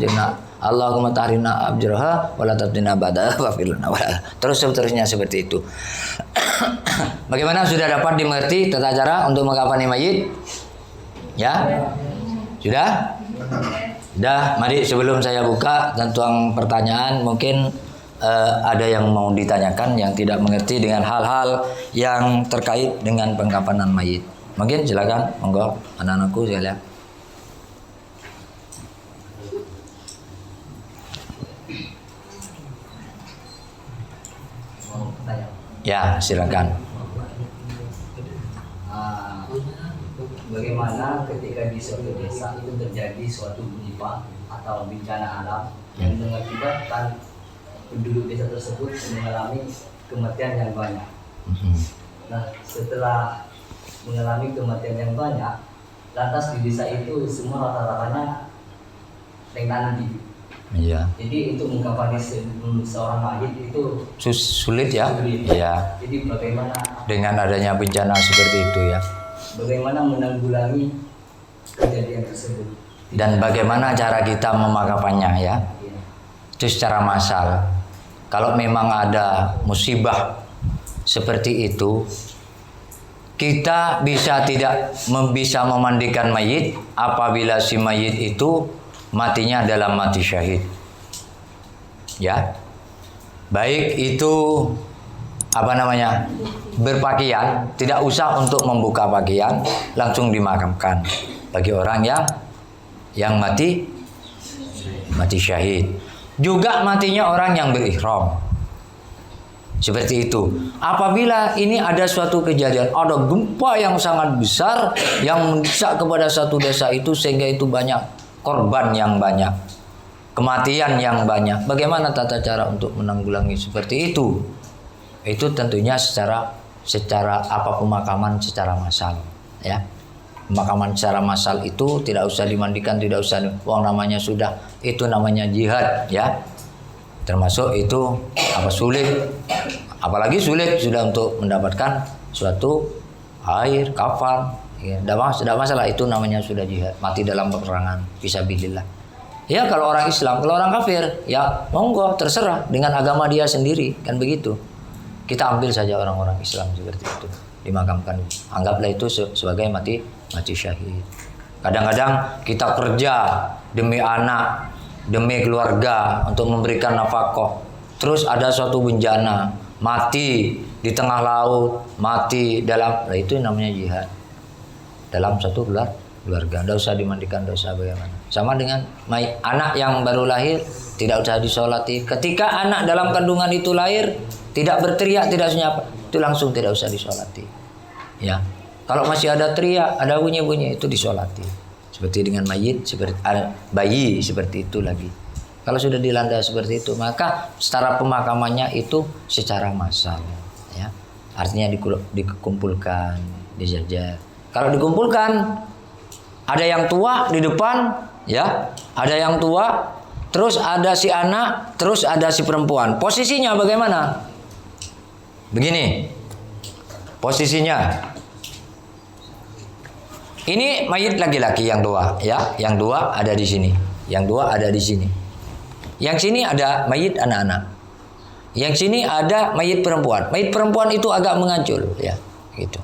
tahrimna ajraha wa la tabdina ba'da wa firlana. Terus seterusnya seperti itu. Bagaimana, sudah dapat dimengerti tata cara untuk mengkafani mayit? Ya? Sudah? Mari sebelum saya buka tentang pertanyaan, mungkin ada yang mau ditanyakan yang tidak mengerti dengan hal-hal yang terkait dengan pengkafanan mayit. Mungkin silakan, monggo anak-anakku saya lihat. Ya, silakan. Bagaimana ketika di suatu desa itu terjadi suatu musibah atau bencana alam yang mengakibatkan penduduk desa tersebut mengalami kematian yang banyak. Nah, setelah mengalami kematian yang banyak, lantas di desa itu semua rata-ratanya teknologi. Iya. Jadi itu mengkafani seorang mayit itu Sulit ya? sulit. Iya. Jadi bagaimana Dengan adanya bencana seperti itu ya. bagaimana menanggulangi kejadian tersebut Dan bagaimana cara kita memakafannya ya? Ya. Itu secara massal. Kalau memang ada musibah seperti itu, kita bisa bisa memandikan mayit apabila si mayit itu matinya dalam mati syahid. Ya. Baik itu berpakaian, tidak usah untuk membuka pakaian, langsung dimakamkan. Bagi orang yang mati syahid. Juga matinya orang yang berihram. Seperti itu. Apabila ini ada suatu kejadian, ada gempa yang sangat besar yang mendesak kepada satu desa itu sehingga itu banyak korban yang banyak, kematian yang banyak. Bagaimana tata cara untuk menanggulangi seperti itu? Itu tentunya secara pemakaman secara massal, ya. Pemakaman secara massal itu tidak usah dimandikan, tidak usah namanya sudah, itu namanya jihad, ya. Termasuk itu apalagi sulit sudah untuk mendapatkan suatu air, kafan, ya. Tidak masalah, itu namanya sudah jihad, mati dalam peperangan fisabilillah. Ya kalau orang Islam, kalau orang kafir, ya monggo terserah dengan agama dia sendiri, kan begitu. Kita ambil saja orang-orang Islam seperti itu, dimakamkan. Anggaplah itu sebagai mati syahid. Kadang-kadang kita kerja demi anak, demi keluarga untuk memberikan nafkah. Terus ada suatu bencana, mati di tengah laut, mati itu namanya jihad. Dalam satu keluarga, tidak usah dimandikan, tidak usah bagaimana. Sama dengan anak yang baru lahir, tidak usah disolati. Ketika anak dalam kandungan itu lahir, tidak berteriak, tidak senyap, itu langsung tidak usah disolati. Ya, kalau masih ada teriak, ada bunyi-bunyi, itu disolati. Seperti dengan mayit, bayi seperti itu lagi. Kalau sudah dilanda seperti itu, maka secara pemakamannya itu secara massal, ya. Artinya dikumpulkan, dijajar. Kalau dikumpulkan, ada yang tua di depan, ya, ada yang tua, terus ada si anak, terus ada si perempuan. Posisinya bagaimana? Begini, posisinya. Ini mayit laki-laki yang dua, ya, yang dua ada di sini, yang dua ada di sini. Yang sini ada mayit anak-anak. Yang sini ada mayit perempuan. Mayit perempuan itu agak mengacul, ya, gitu.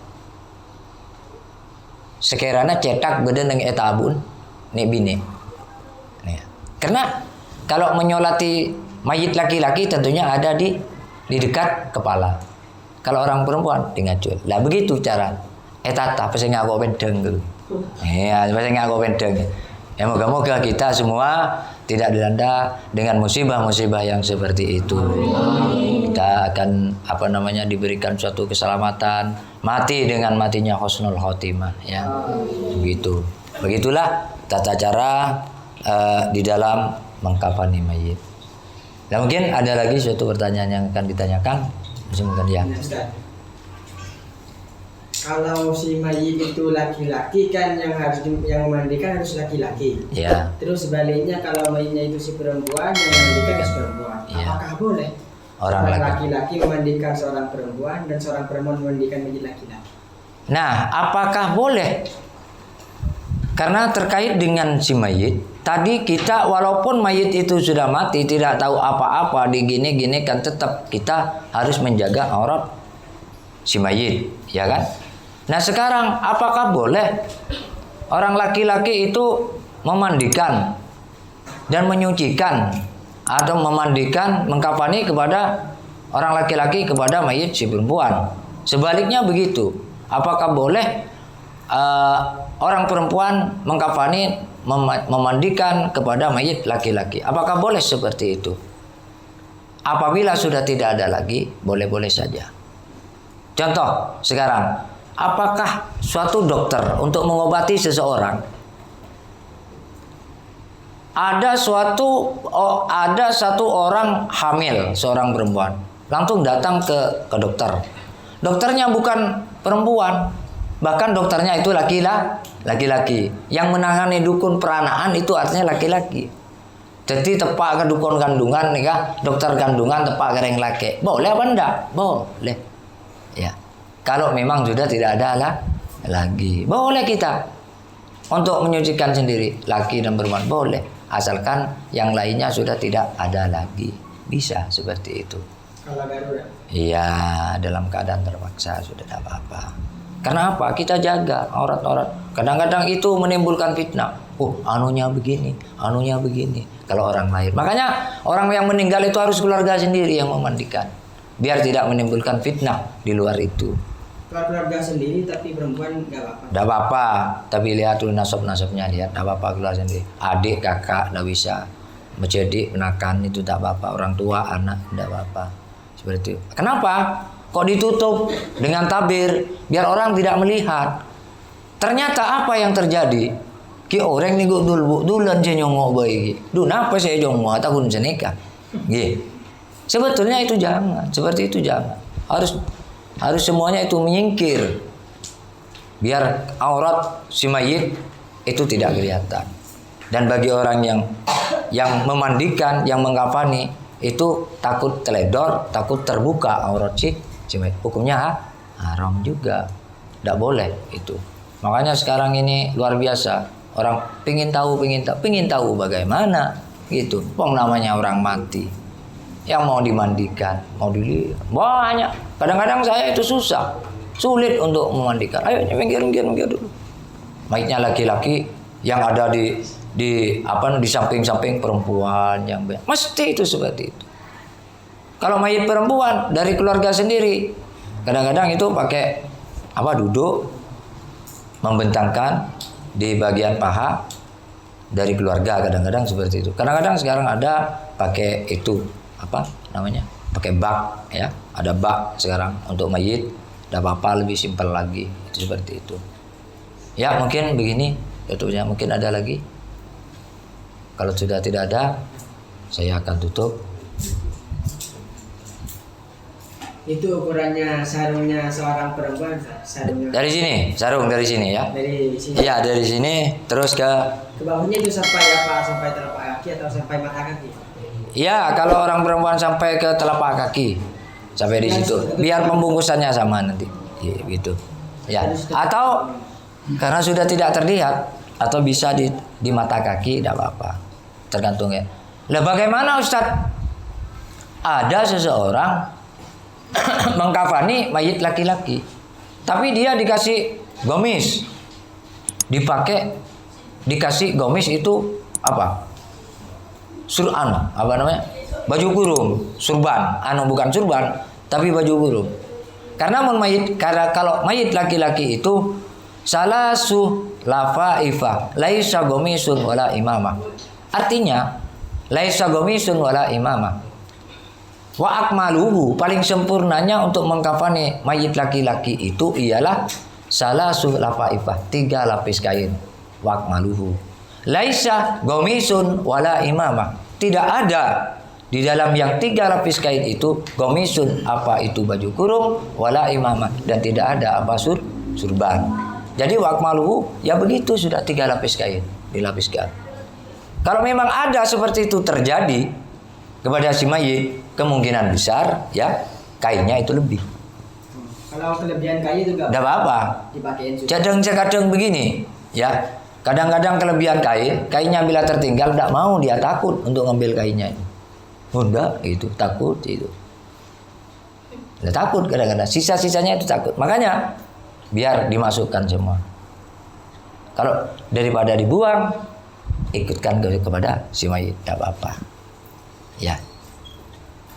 Sekiranya cetak beden dengan etabun, nek bine. Karena kalau menyolati mayit laki-laki tentunya ada di dekat kepala. Kalau orang perempuan di ngacul. Lah begitu cara. Tata pesen ngako pendeng gitu. Ya, pesen ngako pendeng. Ya moga-moga kita semua tidak dilanda dengan musibah-musibah yang seperti itu. Kita akan diberikan suatu keselamatan, mati dengan matinya husnul khotimah, ya. Begitu. Begitulah tata cara di dalam mengkafani mayit. Nah, mungkin ada lagi suatu pertanyaan yang akan ditanyakan. Mungkin ya. Kalau si mayit itu laki-laki kan yang memandikan harus laki-laki. Ya. Terus sebaliknya kalau mayitnya itu si perempuan yang memandikan harus perempuan. Ya. Apakah boleh Orang laki-laki memandikan seorang perempuan dan seorang perempuan memandikan mayit laki-laki? Nah, apakah boleh? Karena terkait dengan si mayit, tadi kita walaupun mayit itu sudah mati, tidak tahu apa-apa, digini-gini kan tetap kita harus menjaga aurat si mayit, ya kan? Nah sekarang apakah boleh orang laki-laki itu memandikan dan menyucikan atau memandikan, mengkafani kepada orang laki-laki kepada mayit si perempuan. Sebaliknya begitu. Apakah boleh orang perempuan mengkafani, memandikan kepada mayit laki-laki? Apakah boleh seperti itu? Apabila sudah tidak ada lagi, boleh-boleh saja. Contoh sekarang, apakah suatu dokter untuk mengobati seseorang, ada satu orang hamil, seorang perempuan, langsung datang ke dokter. Dokternya bukan perempuan, bahkan dokternya itu laki-laki. Yang menangani dukun peranaan itu artinya laki-laki. Jadi tepak ke dukun kandungan nih kah? Dokter kandungan tepak ke yang laki. Boleh apa enggak? Boleh. Ya. Kalau memang sudah tidak ada lagi, boleh kita untuk menyucikan sendiri, laki dan perempuan boleh, asalkan yang lainnya sudah tidak ada lagi. Bisa seperti itu. Kalau darurat. Iya, dalam keadaan terpaksa sudah tidak apa-apa. Karena apa? Kita jaga aurat-aurat. Kadang-kadang itu menimbulkan fitnah. Anunya begini. Kalau orang lain. Makanya orang yang meninggal itu harus keluarga sendiri yang memandikan. Biar tidak menimbulkan fitnah di luar itu. Kalau keluarga sendiri tapi perempuan nggak apa-apa. Tidak apa-apa. Tapi lihat dulu nasab-nasabnya. Lihat, tidak apa-apa keluar sendiri. Adik, kakak, tidak bisa. Menjadi menakan itu tidak apa-apa. Orang tua, anak, tidak apa-apa. Seperti itu. Kenapa? Kok ditutup dengan tabir biar orang tidak melihat? Ternyata apa yang terjadi? Ki orang ni dulan je nyongok bayi. Duh, napa saya jongok tahun senika? Nggih. Sebetulnya itu jangan, seperti itu jangan. Harus semuanya itu menyingkir. Biar aurat si mayit itu tidak kelihatan. Dan bagi orang yang memandikan, yang mengkafani, itu takut teledor, takut terbuka aurat si mayit. Hukumnya haram juga. Tidak boleh itu. Makanya sekarang ini luar biasa. Orang pingin tahu bagaimana gitu. Wong namanya orang mati. Yang mau dimandikan, mau dilihat. Banyak. Kadang-kadang saya itu sulit untuk memandikan. Ayo minggir dulu. Mayitnya laki-laki yang ada di samping-samping perempuan yang mesti itu seperti itu. Kalau mayit perempuan dari keluarga sendiri, kadang-kadang itu pakai duduk membentangkan di bagian paha dari keluarga, kadang-kadang seperti itu. Kadang-kadang sekarang ada pakai itu pakai bak ya, ada bak sekarang untuk mayit. Tidak apa-apa, lebih simpel lagi itu seperti itu. Ya mungkin begini tutupnya, mungkin ada lagi. Kalau sudah tidak ada, saya akan tutup. Itu ukurannya sarungnya seorang perempuan, sarungnya. Dari sini, sarung dari sini ya. Dari sini. Iya, dari sini terus ke bawahnya itu sampai telapak kaki atau sampai mata kaki? Iya, kalau orang perempuan sampai ke telapak kaki. Sampai di situ. Biar pembungkusannya sama nanti. Iya, gitu. Ya. Atau karena sudah tidak terlihat atau bisa di mata kaki, tidak apa-apa. Tergantung ya. Lah bagaimana Ustadz? Ada seseorang mengkafani mayit laki-laki, tapi dia dikasih gomis, dikasih gomis itu baju kurung, surban, bukan surban tapi baju kurung. Karena kalau mayit laki-laki itu salasu lafaifa laisa gomisun wala imamah. Artinya laisa gomisun wala imamah. Wa akmaluhu, paling sempurnanya untuk mengkafani mayit laki-laki itu ialah salasu lafaifah, 3 lapis kain. Wa akmaluhu laisa gomisun wala imamah. Tidak ada di dalam yang 3 lapis kain itu gomisun, apa itu baju kurung, wala imamah, dan tidak ada surban. Jadi wa akmaluhu ya begitu, sudah 3 lapis kain dilapiskan. Kalau memang ada seperti itu terjadi kepada si mayit, kemungkinan besar ya kainnya itu lebih. Kalau kelebihan kain itu enggak apa-apa. Dipakein Kadang begini ya. Kadang-kadang kelebihan kainnya bila tertinggal enggak mau, dia takut untuk ngambil kainnya. Enggak, itu takut itu. Dia takut kadang-kadang, sisa-sisanya itu takut. Makanya biar dimasukkan semua. Kalau daripada dibuang, ikutkan kepada si mayit, enggak apa-apa. Ya.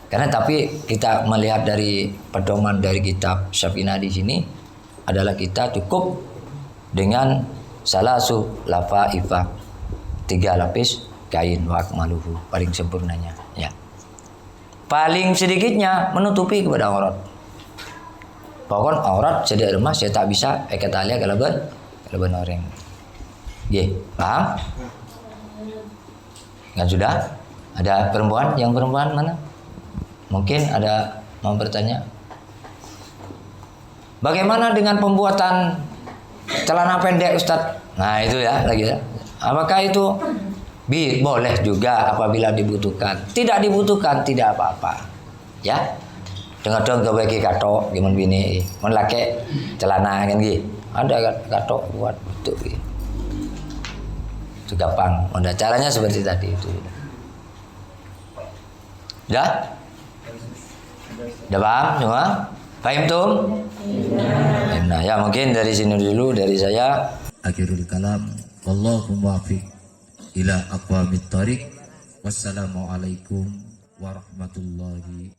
Karena tapi kita melihat dari pedoman dari kitab Syafi'iyah di sini adalah kita cukup dengan salasu lafaifah, 3 lapis kain wa akmaluhu, paling sempurnanya, ya. Paling sedikitnya menutupi kepada aurat. Pokoknya aurat sedia rumah saya tak bisa ikat tali kalau orang. Ye, paham? Kan sudah? Ada perempuan? Yang perempuan mana? Mungkin ada mau bertanya. Bagaimana dengan pembuatan celana pendek, Ustadz? Nah itu ya lagi ya. Apakah itu boleh juga apabila dibutuhkan? Tidak dibutuhkan tidak apa-apa. Ya. Dengar dong bagi katok gimana bini, melake celana kan gitu. Ada katok buat itu. Itu gampang. Udah caranya seperti tadi itu. Dah? Udah paham semua? Paham tuh? Nah ya mungkin dari sini dulu dari saya. Akhirul kalam. Wallahu muwaffiq ila aqwamit thariq. Wassalamualaikum warahmatullahi